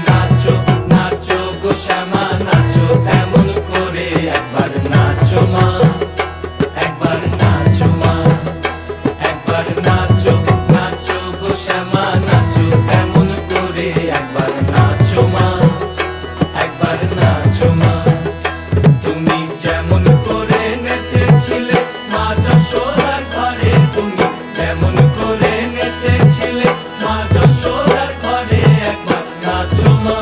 নাচো নাচো গো শ্যামা নাচো এমন করে একবার নাচো মা একবার নাচো মা একবার নাচো নাচো গো শ্যামা নাচো এমন করে একবার নাচো মা একবার নাচো মা তুমি যেমন করে নেচেছিলে মা যশোদার ঘরে তুমি যেমন করে নেচেছিলে মা যশোদার ঘরে একবার নাচো মা।